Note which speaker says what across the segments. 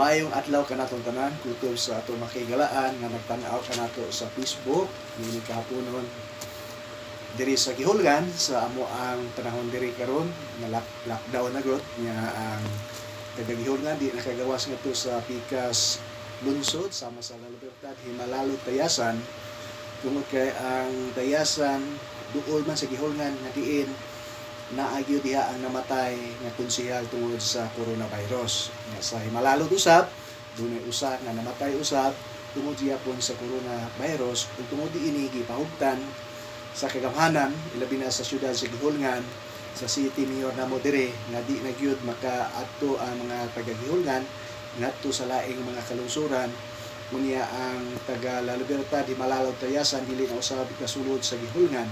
Speaker 1: Maayong adlaw kanatong tanan kutob sa ato makigalaan nga nagtan-aw kanato sa Facebook niini kahaponon diri sa Gihulgan sa amo ang panahon diri karon nga lockdown na gud nga ang taga Gihulgan di nakagawas ngadto sa pikas lungsod sama sa La Libertad Himalalo Tayasan tungod kay ang Tayasan duol man sa Gihulgan nga diin naagyo diha ang namatay nga konsehal tungod sa coronavirus. Nga sa Himalalo usab, dunay usa nga namatay usab tungod gyapon sa coronavirus ug tungod diini gipahugtan sa kagamhanan ilabi na sa syudad sa Gihulgan sa City Mayor namo dire nga di na gyud makaadto ang mga taga Gihulgan ngadto sa laing mga kalungsuran unya ang taga La Libertad Himalalo Tayasan dili na usab kasulod sa Gihulgan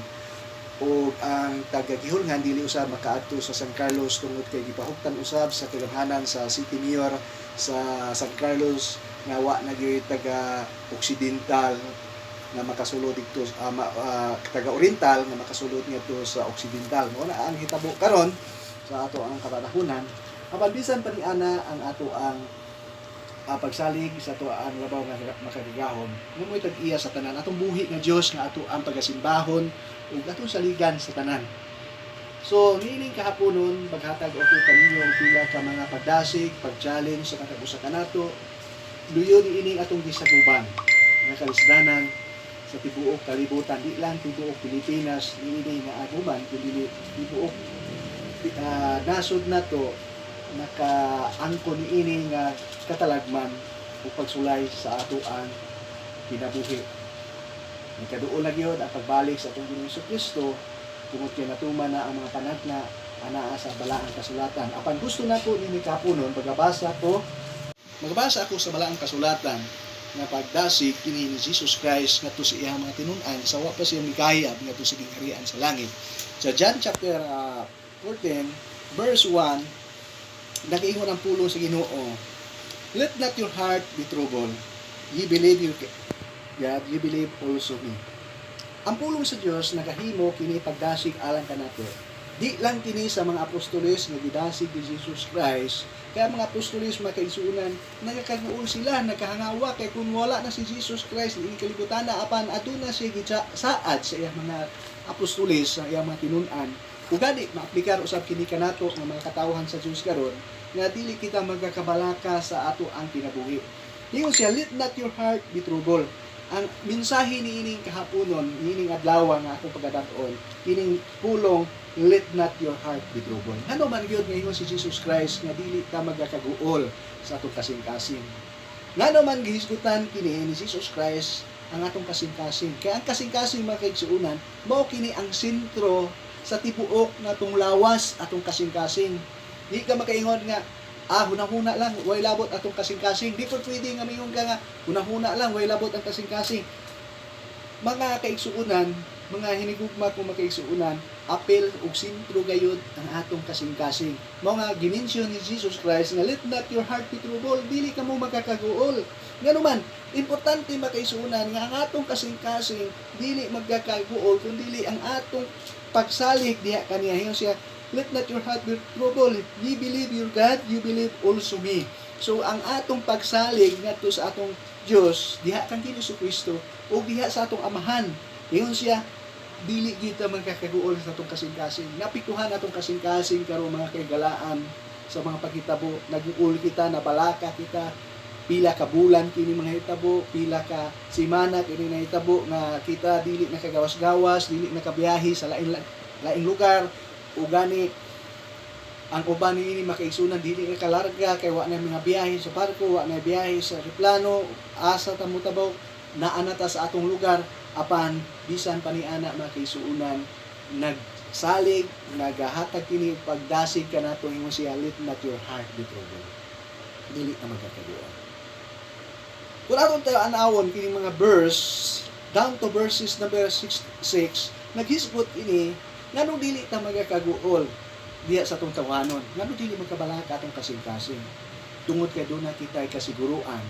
Speaker 1: o ang taga-Gihulgan dili usab makaadto sa San Carlos tungod kay gipahugtan usab sa kagamhanan sa City Mayor sa San Carlos nga wa na gyud taga-Occidental nga makasulod dito taga-Oriental nga makasulod ngadto sa Occidental mo na ang hitabo karon sa ato ang katanahunan apan bisan pa ni ana ang ato ang pagsalig sa ato ang labaw nga makagagahon numoy tag-iya sa tanan atong buhi nga Dios nga ato ang pagasimbahon ug atong saligan sa tanan. So niining kahaponon maghatag ako kaninyo pila ka mga pagdasig, pag-challenge sa katapusa kanato. Luyo niining atong gisaguban nga kalisdanan sa tibuok kalibutan, di lang tibuok Pilipinas, niining nga aguman kundi tibuok nasod nato nakaangko niining nga katalagman ug pagsulay sa ato ang kinabuhi. Nagkaduol na gyud ang pagbalik sa atong Ginoong Kristo tungod kay natuman na ang mga panagna anaa sa balaang kasulatan. Apan gusto nako nini kaponon magbasa ako sa balaang kasulatan nga pagdasig kini ni Jesus Christ ngadto sa iyang mga tinun-an sa wa pa siya mikayab ngadto sa gingharian sa langit. Sa John chapter 14 verse 1 nag-ingon ang pulong sa Ginoo, "Let not your heart be troubled. Ye believe God, you believe also me." Ang pulong sa Dios nagahimo kini pagdasig alang kanato. Di lang kini sa mga apostoles nga gidasig ni Jesus Christ, kaya mga apostoles makaigsuonan nagakaguol sila, nagkahangawa kay kung wala na si Jesus Christ ini kalibutan na apan aduna siya saad sa iyang mga apostoles sa iyang mga tinun-an. Ug gani maaplikar usab kini kanato nga mga katawhan sa Dios karon nga dili kita magakabalaka sa ato ang kinabuhi. Ingon siya, "Let not your heart be troubled." Ang mensahe niining kahaponon, niining adlaw nga akong pagdaton, kining pulong, "Let not your heart be troubled." Ano man gyud ngayon si Jesus Christ nga dili ta magakaguol sa atong kasing-kasing. Ngano man gihisgutan kini ni Jesus Christ ang atong kasing-kasing. Kaya ang kasing-kasing mga kaigsuonan, mao kini ang sentro sa tibuok natong lawas atong kasing-kasing. Di ka makaingon nga hunahuna lang, way labot atong kasing-kasing. Di ko pwede nga mingon ka nga, hunahuna lang, way labot ang kasing-kasing. Mga kaigsuunan, mga hinigugma kung makaigsuunan, apel ug sentro gayud ang atong kasing-kasing. Mga gimensyon ni Jesus Christ nga, "Let not your heart be troubled." Dili ka mo magkakaguol. Ngano man, importante makaigsuunan nga ang atong kasing-kasing dili magkakaguol kundi ang atong pagsalig diha kaniya hingon siya, "Let not your heart be troubled. Ye believe your God, you believe also me." So, ang atong pagsalig ngadto sa atong Dios diha kang Kristo o diha sa atong Amahan. Ingon siya, dili kita magkakaguol sa atong kasing-kasing. Napikuhan atong kasing-kasing karon mga kaigalaan sa mga paghitabo. Nag-uul kita, nabalaka kita, pila ka bulan kini mga hitabo, pila ka semana kini nahitabo nga kita dili nakagawas-gawas, dili nakabiyahe sa laing lugar. Ugani ang uban niini makaigsunan dili ka kalarga kay wa na mga biyahe sa barko, wa na biyahe sa eroplano, asa ta mo tabaw naana ta sa atong lugar apan bisan pa ni ana makaigsuonan nagsalig nagahatag kini pagdasig kanato ingon siya, "Let not your heart be troubled." Dili ta magkakaguol. Kung aton tayo anawon kini mga verse down to verses number 6 naghisgot ini ngano dili ta magakaguol diya sa atong tawanon, ngano dili magkabalaka atong kasing-kasing tungod kay doon na kita kasiguruan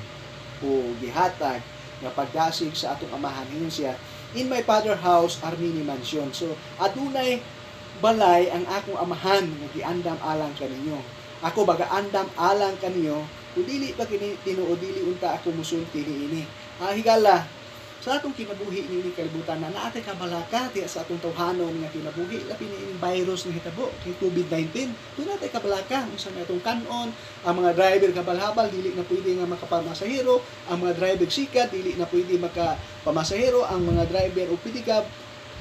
Speaker 1: o gihatag nga pagdasig sa atong Amahan. Ingon siya, "In my Father house are many mansions." So adunay balay ang akong Amahan nga giandam alang kaninyo. Ako baga andam alang kaninyo Kung dili pa kini Tinuod, dili unta ako musulti niini. Higala sa atong kinabuhi niini kalibutan na naatay kabalaka diya sa atong tawhanon nga kinabuhi labi ni virus nga hitabo kay COVID-19. Doon natin kabalaka unsa na atong kanon, ang mga driver kabalhabal dili na pwede nga makapamasahero, ang mga driver sikat dili na pwede makapamasahero, ang mga driver o pitikab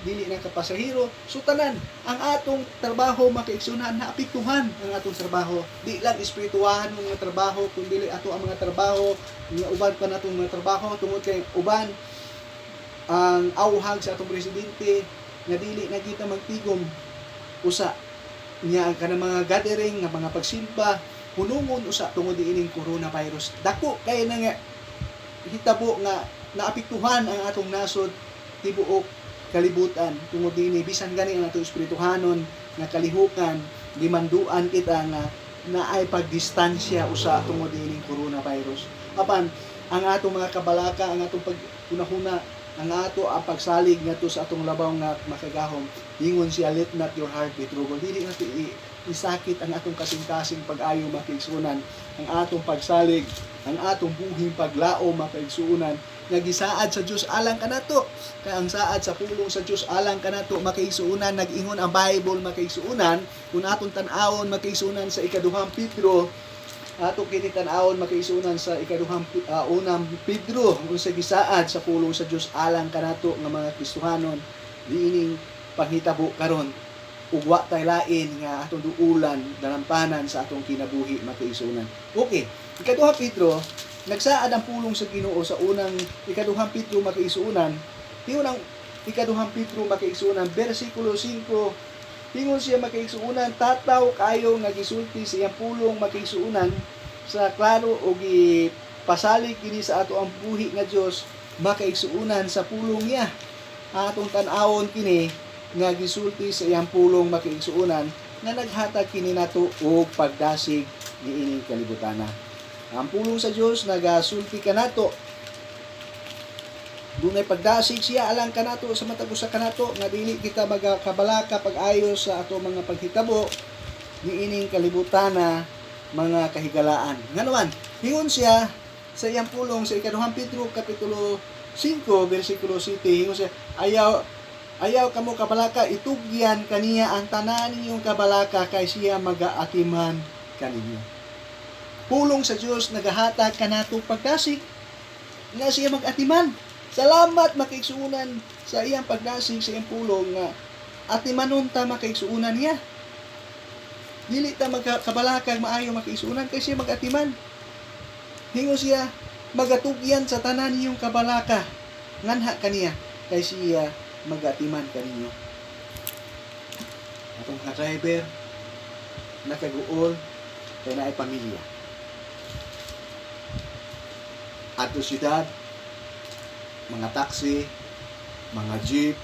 Speaker 1: dili na kapasahero. So tanan ang atong trabaho makaigsunan na apektuhan ang atong trabaho. Di lang espirituwahan ng mga trabaho kundi ato ang mga trabaho nga uban pa natong mga trabaho tungod kay uban ang awhag sa atong presidente nga dili na kita magtigom usa niya ang kanang mga gathering nga mga pagsimba hunungon usa tungod diining coronavirus. Dako kay na nga hitabo nga naapektuhan ang atong nasod tibuok kalibutan tungod dinhi bisan gani ang atong espirituhanon nga kalihukan gimanduan kita nga naay pagdistansya usa tungod diining coronavirus. Apan ang atong mga kabalaka, ang atong pagkunahuna, ang ato ang pagsalig ngadto sa atong labaw nga makagahom, ingon siya, let not your heart be troubled. Dili nato isakit ang atong kasing-kasing pag-ayo makaigsunan, ang atong pagsalig, ang atong buhing paglao makaigsunan nga gisaad sa Dios alang kanato. Kay ang saad sa pulong sa Dios alang kanato makaigsunan, nag-ingon ang Bible makaigsunan, kung atong tan-awon makaigsunan sa ikaduhang Pedro, ato kini tan-awon makaigsunan sa ikaduhang unang Pedro unsa gisaad sa pulong sa Dios alang kanato nga mga Kristohanon diining panghitabo karon ug wa tay lain nga atong duulan dalampanan sa atong kinabuhi makaigsunan. Okay, ikaduhang Pedro nagsaad ang pulong sa Ginoo sa unang ikaduhang Pedro makaigsunan. Tingon ang ikaduhang Pedro makaigsunan bersikulo 5. Tingon siya makaigsuunan, tataw kayo nga gisulti sa iyang pulong makaigsuunan sa klaro o gipasalig kini sa ato ang buhi nga Dios makaigsuunan sa pulong niya. Atong tan-awon kini nga gisulti sa iyang pulong makaigsuunan nga naghatag kini nato og pagdasig niining kalibutana. Ang pulong sa Dios nagasulti kanato dunay pagdasig siya alang kanato sa matag usa kanato nga dili kita magakabalaka pag-ayo sa ato mga paghitabo niining kalibutana mga kahigalaan. Nganuman, hingon siya sa iyang pulong sa ikaduhang Pedro kapitulo 5 bersikulo 7, hingon siya, ayaw kamo kabalaka, itugyan kaniya ang tanan ninyong kabalaka kay siya magaatiman kaninyo. Pulong sa Dios nagahatag kanato pagdasig nga siya magatiman. Salamat makaigsuunan sa iyang pagdasig sa iyang pulong nga atimanon ta makaigsuunan niya. Dili ta magkabalakag maayo makaigsuunan kay siya magatiman. Hingo siya magatugyan sa tanan niyong kabalaka nganha kaniya kay siya magatiman kaninyo. Atong mga driver nakaguol kay naay pamilya. Ato siyudad mga taxi, mga jeep,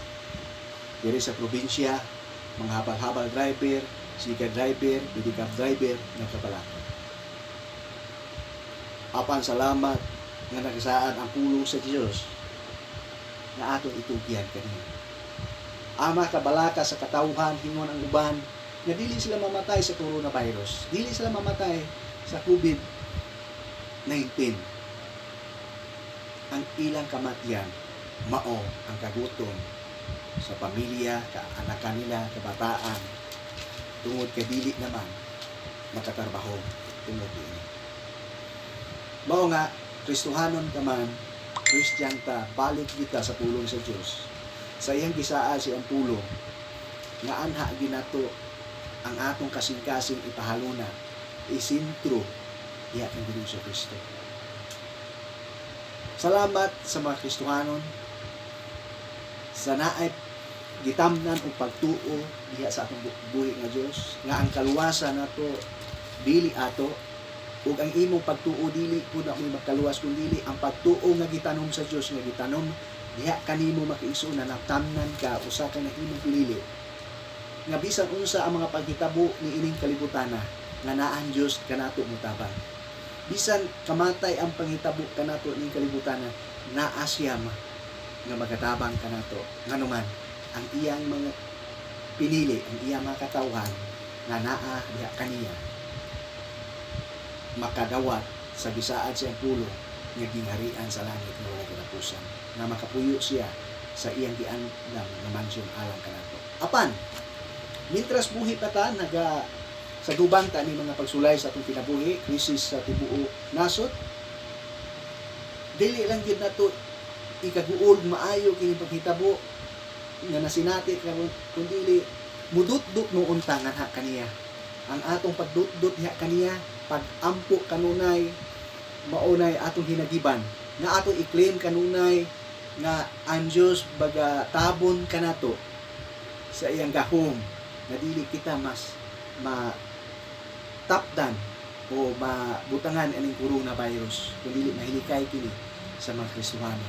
Speaker 1: diri sa probinsya, mga habal-habal driver, sika driver, pedicab driver, nagkabalaka. Apan salamat nga nagasaad ang pulong sa Dios nga atong itugyan kaniya. Ama kabalaka sa katawhan hingon ang uban nga dili sila mamatay sa coronavirus, dili sila mamatay sa COVID-19. Ang ilang kamatian mao ang kagutom sa pamilya, kaanak nila, kabataan tungod kay dili naman makatrabaho tungod ini. Mao nga Kristohanon ka man, Christian ta, balik kita sa pulong sa Dios. Sa iyang gisaa siyang pulong nga anha ginato ang atong kasing-kasing ipahaluna isintro iya kang Ginoong Kristo. Salamat sa mga Kristohanon sa naay gitamnan og pagtuo diha sa atong buhi nga Dios nga ang kaluwasan nato dili ato ug ang imong pagtuo dili pud na mo'y magkaluwas kun dili ang pagtuo nga gitanom sa Dios nga gitanom diha kanimo makiigsuon na natamnan ka usa ka na imong pinili nga bisan unsa ang mga paghitabo niining kalibutana nga naa ang Dios kanato mutabang. Bisan kamatay ang panghitabo kanato ning kalibutan naa siya nga magatabang kanato nganuman ang iyang mga pinili, ang iyang mga katawhan nga naa diha kaniya makadawat sa bisaad siyang pulo nga gingharian sa langit nga walay katapusan, nga makapuyo siya sa iyang giandam nga mansyon alang kanato. Apan mintras buhi pa ta sa guban ta ni mga pagsulay sa atong kinabuhi, krisis sa tibuok nasod, dili lang gyud nato ikaguol maayo kini paghitabo nga nasinati karon, kundi mudut-dut no untangan ha kaniya. Ang atong pagdut-dut ha kaniya, pag-ampo kanunay maunay atong hinagiban, nga atong i-claim kanunay nga ang Dios baga tabon kanato sa iyang gahom, nga dili kita mas tapdan o mabutangan aning coronavirus, kundi mahilikay kini sa mga Kristohano.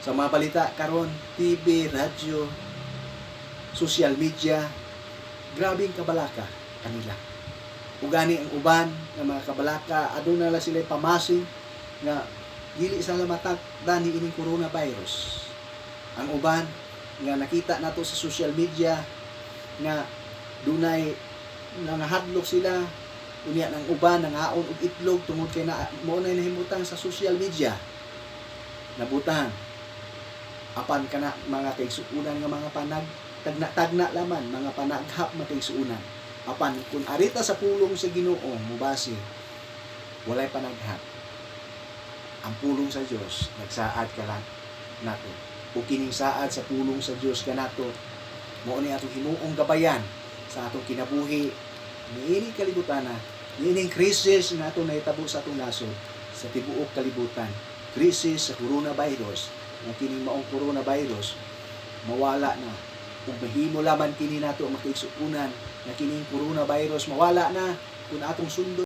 Speaker 1: Sa mga balita karon, TV, radyo, social media, grabing kabalaka kanila. Ugani ang uban nga mga kabalaka, aduna la sila pamasing nga dili sa matakdan ni ining coronavirus. Ang uban nga nakita nato sa social media nga dunay nangahadlok sila, unya ng uban nangaon og itlog tungod kay mao nay nahimutang sa social media. Nabutang apan kana mga kaigsuonan nga mga panag tagna laman, mga panaghap mga kaigsuonan. Apan kung arita sa pulong sa Ginoo mubase, walay panaghap. Ang pulong sa Dios nagsaad ka lang nato. O kining saad sa pulong sa Dios kanato, mao ni atong himuong gabayan sa atong kinabuhi niining kalibutan na niining krisis nga atong nahitabo sa atong nasod sa tibuok kalibutan. Krisis sa coronavirus, nga kining maong coronavirus mawala na, ug mahimo laman kini nato ang makaigsuonan nga kining coronavirus mawala na kung atong sundon